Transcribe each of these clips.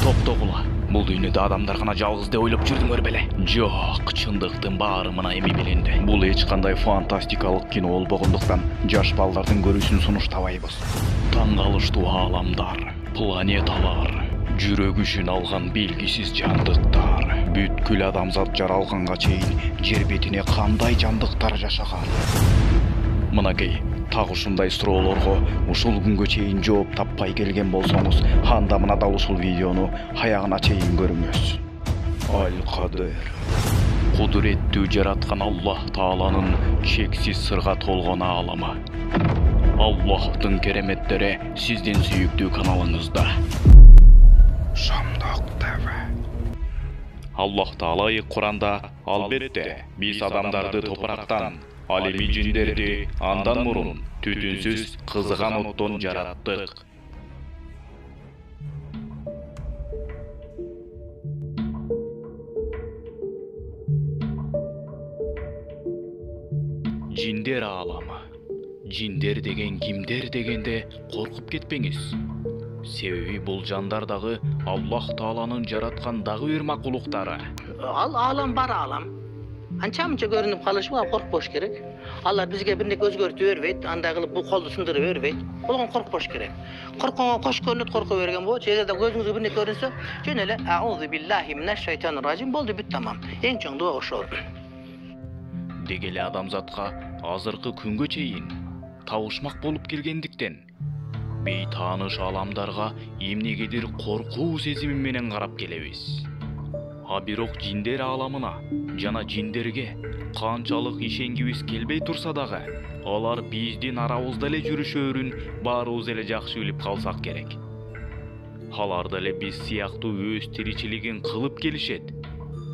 Токтогула. Бул дүйнөдө адамдар гана жалгыз деп ойлоп жүрдүңөр беле? Жок, чындыктын баары мына эми билинди. Бул эч кандай фантастикалык кино болбогондуктан жаш балдардын көрүүсүн сунуштабайбыз. Таң калыштуу ааламдар, планеталар, жүрөк ишин алган белгисиз жандыктар, бүткүл адамзат жаралганга чейин жер бетине кандай жандыктар жашаган? Мынакей так ушундай суроолорго ушул күнгө чейин жооп таппай келген болсоңуз, анда мына дал ушул видеону аягына чейин көрүңүз. Аль-Кадир. Кудуреттүү жараткан Аллах Тааланын чексиз сырга толгон ааламы. Аллахтын кереметтери сиздин сүйүктүү каналыңызда. Шамдак ТВ. Аллах Таала Куранда албетте биз адамдарды топурактан, ал эми жиндерди андан мурун түтүнсүз кызыган оттон жараттык. Жиндер ааламы. Жиндер деген кимдер дегенде коркуп кетпеңиз. Себеби бул жандар дагы Аллах Тааланын жараткан дагы бир макулуктары. Ал аалам бар аалам. Анча-мынча көрүнүп калышыбы коркпош керек. Алар бизге бир нерсе өзгөртүп бербейт, андай кылып бул колду сындырып бербейт. Болгон коркпош керек. Коркконго кош көрүнөт, корко берген болот. Эгерде көзүңүзгө бир нерсе көрүнсө, жөн эле аузу биллахи минаш шайтанир ражим болду, бүт тамам. Эң чоң дуа ошол. Деги эле адамзатка азыркы күнгө чейин табышмак болуп келгендиктен бейтааныш ааламдарга эмнегедир коркуу сезими менен карап келебиз. А бирок жиндер ааламына жана жиндерге канчалык ишенгибиз келбей турса дагы, алар биздин арабызда эле жүрүшөөрүн баарыбыз эле жакшы билип калсак керек. Алар деле биз сыяктуу өз тиричилигин кылып келишет.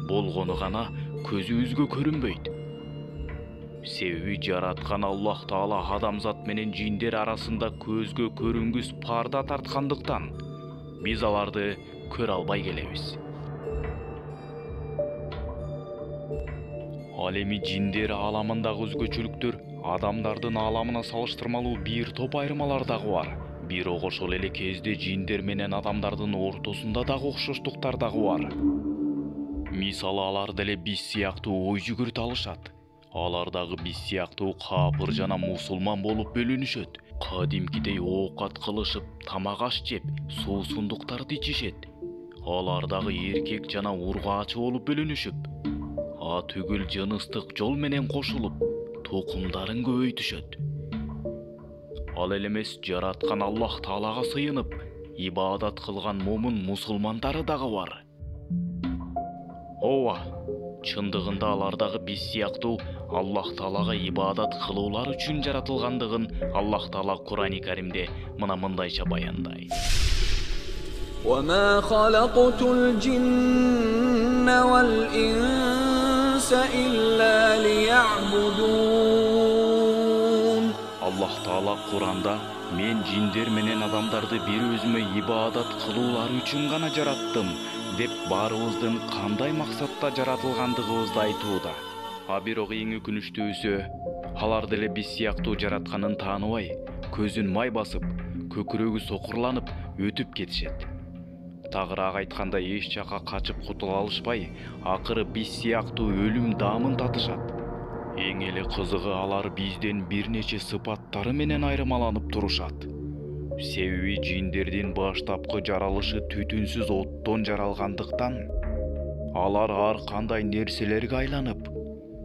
Болгону гана көзүбүзгө көрүнбөйт. Себеби жараткан Аллах Таала адамзат менен жиндер арасында көзгө көрүнгүс парда тарткандыктан биз аларды көрө албай келебиз. Ал эми жиндер ааламындагы өзгөчөлүктөр адамдардын ааламына салыштырмалуу бир топ айырмалар дагы бар. Бирок ошол эле кезде жиндер менен адамдардын ортосунда дагы окшоштуктар дагы бар. Мисалы алар деле биз сыяктуу ой жүгүртө алышат. Алар дагы биз сыяктуу капыр жана мусулман болуп бөлүнүшөт. Кадимкидей оокат кылышып, тамак аш жеп, суусундуктарды ичишет. Алар дагы эркек жана ургаачы болуп бөлүнүшүп, түгүл жыныстык жол менен кошулуп, тукумдарын көбөйтүшөт. Ал эле эмес жараткан Аллах Таалага сыйынып, ибадат кылган момун мусулмандары дагы бар. Ооба, чындыгында алар дагы биз сыяктуу Аллах Таалага ибадат кылуулар үчүн жаратылгандыгын Аллах Таала Кур'ани Каримде мындайча баяндайт. وَمَا خَلَقْتُ الْجِنَّ وَالْإِنسَ إِلَّا لِيَعْبُدُونَ. Аллах Таала Кур'анда мен жиндер менен адамдарды бир өзүмө ибадат кылуулар үчүн гана жараттым деп баарыбыздын кандай максатта жаратылгандыгыбызды айтууда. А бирок эң өкүнүчтүүсү, алар деле биз сыяктуу жаратканын тааныбай, көзүн май басып, көкүрөгү сокурланып өтүп кетишет. Тагыраак айтканда эч жака качып кутула алышпай, акыры биз сыяктуу өлүм даамын татышат. Эң эле кызыгы алар бизден бир нече сыпаттары менен айырмаланып турушат. Себеби жиндердин баштапкы жаралышы түтүнсүз оттон жаралгандыктан, алар ар кандай нерселерге айланып,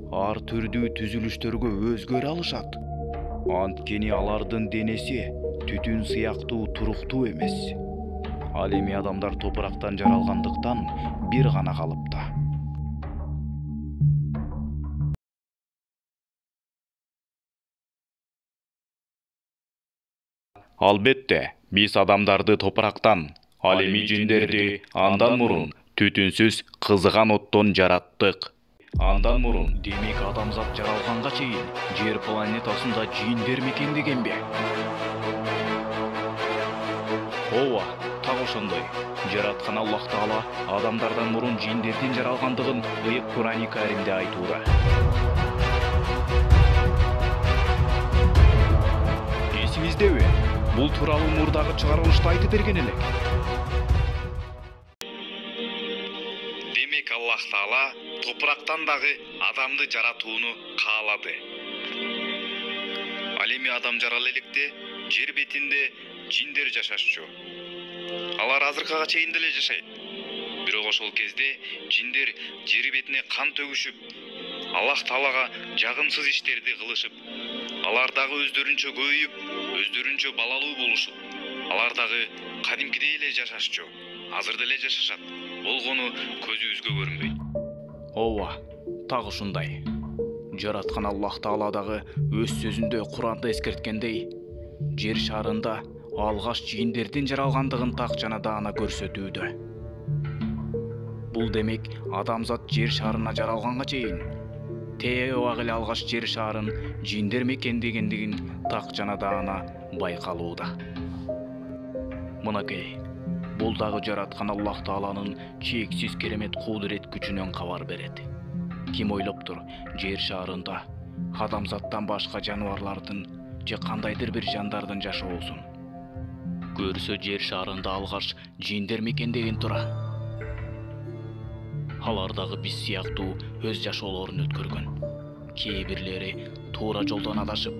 ар түрдүү түзүлүштөргө өзгөрө алышат. Анткени алардын денеси түтүн сыяктуу туруктуу эмес. Ал эми адамдар топурактан жаралгандыктан бир гана калыпта. Албетте, биз адамдарды топурактан, ал эми жиндерди андан мурун түтүнсүз кызыган оттон жараттык. Андан мурун, демек адамзат жаралганга чейин жер планетасында жиндер мекендегенби? Ооба, так ошондой. Жараткан Аллах Таала адамдардан мурун жиндердин жаралгандыгын ыйык Кур'ани Каримде айтууда. Эсиңиздеби? Бул тууралуу мурдагы чыгарылышта айтып берген элек. Демек Аллах Таала топурактан дагы адамды жаратууну каалады. Ал эми адам жарала электе жер бетинде жиндер жашашчу. Алар азыркыга чейин деле жашайт. Бирок ошол кезде жиндер жер бетине кан төгүшүп, Аллах Таалага жагымсыз иштерди кылышып, алар дагы өздөрүнчө көбөйүп, өздөрүнчө балалуу болушуп, алар дагы кадимкидей эле жашашчу. Азыр деле жашашат. Болгону көзүбүзгө көрүнбөйт. Ооба, так ушундай. Жараткан Аллах Таала дагы өз сөзүндө Куранда эскерткендей, жер шарында алгаш жиндердин жаралгандыгын так жана даана көрсөтүүдө. Бул демек адамзат жер шарына жаралганга чейин тээ убак эле алгаш жер шарын жиндер мекендегендигин так жана даана байкалууда. Мынакей, бул дагы жараткан Аллах Тааланын чексиз керемет кудурет күчүнөн кабар берет. Ким ойлоптур, жер шарында адамзаттан башка жаныбарлардын же кандайдыр бир жандардын жашоосун көрсө, жер шарында алгаш жиндер мекендеген тура. Алар дагы биз сыяктуу өз жашоолорун өткөргөн. Кээ бирлери туура жолдон адашып,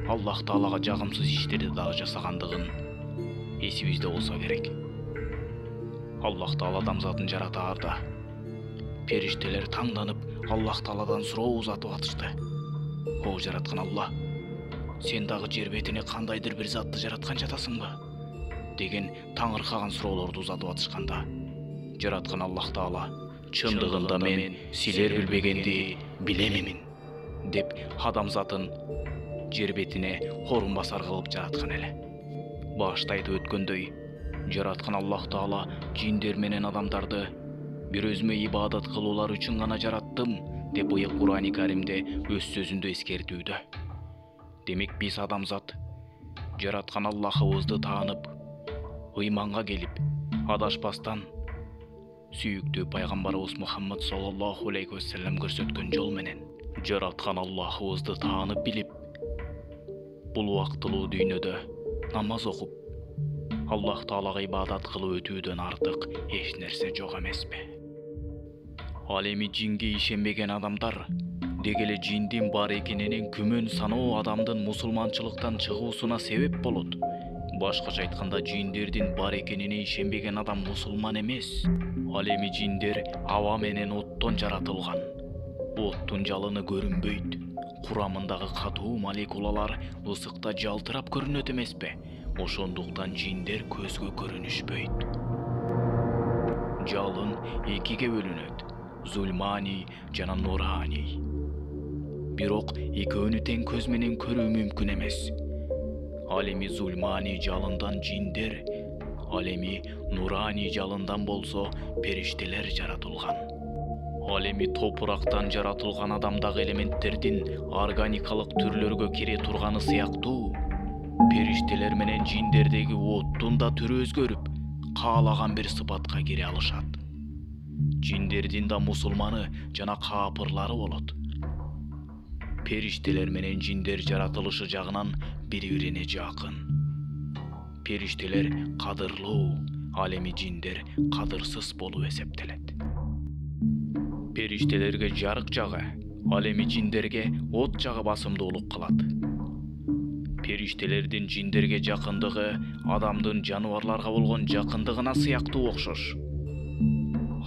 Аллах Таалага жагымсыз иштерди дагы жасагандыгын эсибизде болсо керек. Аллах Таала адамзатын жаратаарда периштелер таңданып Аллах Тааладан суроо узатып атышты. О жараткан Алла, сен дагы жер бетине кандайдыр бир затты жараткан жатасыңбы? Деген таңыркаган суроолорду узатып атышканда, жараткан Аллах Таала чындыгында мен силер билбегенди билемин деп адамзатын жер бетине корун басар кылып жараткан эле. Башта айтып өткөндөй, жараткан Аллах Таала жиндер менен адамдарды бир өзүмө ибадат кылуулар үчүн гана жараттым деп быйыл Кур'ан-ы Каримде өз сөзүндө эскертүүдө. Демек биз адамзат жараткан Аллахыбызды таанып, ыйманга келип, адашпастан сүйүктүү пайгамбарыбыз Мухаммад саллаллаху алейхи ва саллям көрсөткөн жол менен жараткан Аллахыбызды таанып билип, бул убактылуу дүйнөдө намаз окуп, Аллах Таалага ибадат кылып өтүүдөн артык эч нерсе жок эмеспи? Ал эми жинге ишенбеген адамдар деги эле жиндин бар экенинин күмөн саноо адамдын мусулманчылыктан чыгуусуна себеп болот. Башкача айтканда, жиндердин бар экенине ишенбеген адам мусулман эмес. Ал эми жиндер аба менен оттон жаратылган. Оттун жалыны көрүнбөйт. Курамындагы катуу молекулалар ысыкта жалтырап көрүнөт эмеспи? Ошондуктан жиндер көзгө көрүнүшпөйт. Жалын экиге бөлүнөт: зульмани жана нурани. Бирок экөөнү тең көз менен көрүү мүмкүн эмес. Ал эми зульмани жалындан жиндер, ал эми нурани жалындан болсо периштелер жаратылган. Ал эми топурактан жаратылган адамдагы элементтердин органикалык түрлөргө кире турганы сыяктуу, периштелер менен жиндердеги оттун да түрү өзгөрүп, каалаган бир сыпатка кире алышат. Жиндердин да мусулманы жана каапырлары болот. Периштелер менен жиндер жаратылышы жагынан бири-бирине жакын. Периштелер кадырлуу, ал эми жиндер кадырсыз болуп эсептелет. Периштелерге жарык жагы, ал эми жиндерге от жагы басымдуулук кылат. Периштелердин жиндерге жакындыгы адамдын жаныбарларга болгон жакындыгына сыяктуу окшош.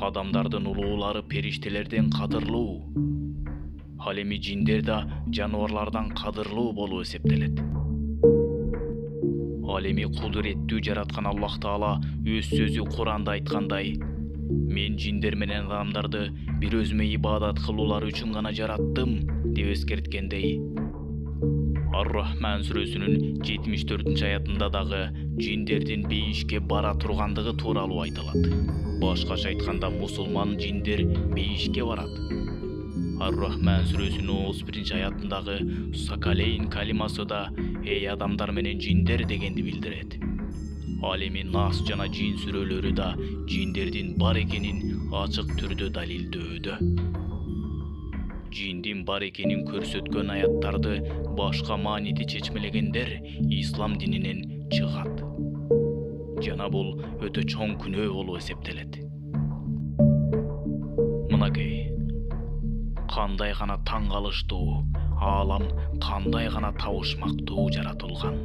Адамдардын улуулары периштелерден кадырлуу, ал эми жиндер да жаныбарлардан кадырлуу болуп эсептелет. Ал эми кудуреттүү жараткан Аллах Таала өз сөзү Куранда айткандай, мен жиндер менен адамдарды бир өзүмө ибадат кылуулар үчүн гана жараттым деп эскерткендей, Ар-Рахман сүрөсүнүн 74-аятында дагы жиндердин бейишке бара тургандыгы тууралуу айтылат. Башкача айтканда, мусулман жиндер бейишке барат. Ар-Рахман сүрөсүнүн 31-аятындагы сакалейн калимасы да эй адамдар менен жиндер дегенди билдирет. Ал эми Нас жана Жин сүрөлөрү да жиндердин бар экенин ачык түрдө далилдөөдө. Жиндин бар экенин көрсөткөн аяттарды башка мааниде чечмелегендер ислам дининен чыгат. Жана бул өтө чоң күнөө болуп эсептелет. Манакей, кандай гана таң калыштуу, аалам кандай гана табышмактуу жаратылган.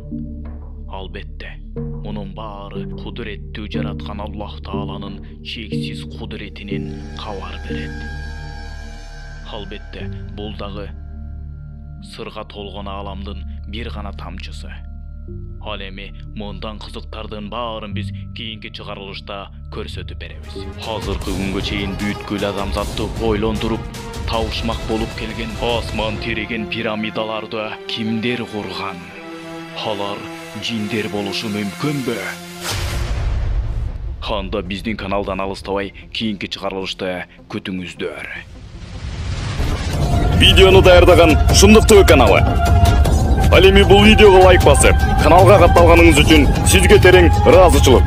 Албетте, мунун баары кудуреттүү жараткан Аллах Тааланын чексиз кудуретинен кабар берет. Албетте, бул дагы сырга толгон ааламдын бир гана тамчысы. Ал эми мындан кызыктардын баарын биз кийинки чыгарылышта көрсөтүп беребиз. Азыркы күнгө чейин бүткүл адамзатты ойлондуруп, табышмак болуп келген асман тиреген пирамидаларды кимдер курган? Алар жиндер болушу мүмкүнбү? Анда биздин каналдан алыстабай кийинки чыгарылышты күтүңүздөр. Видеону даярдаган Шындык ТВ каналы. Ал эми бул видеого лайк басып, каналга катталганыңыз үчүн сизге терең ыраазычылык.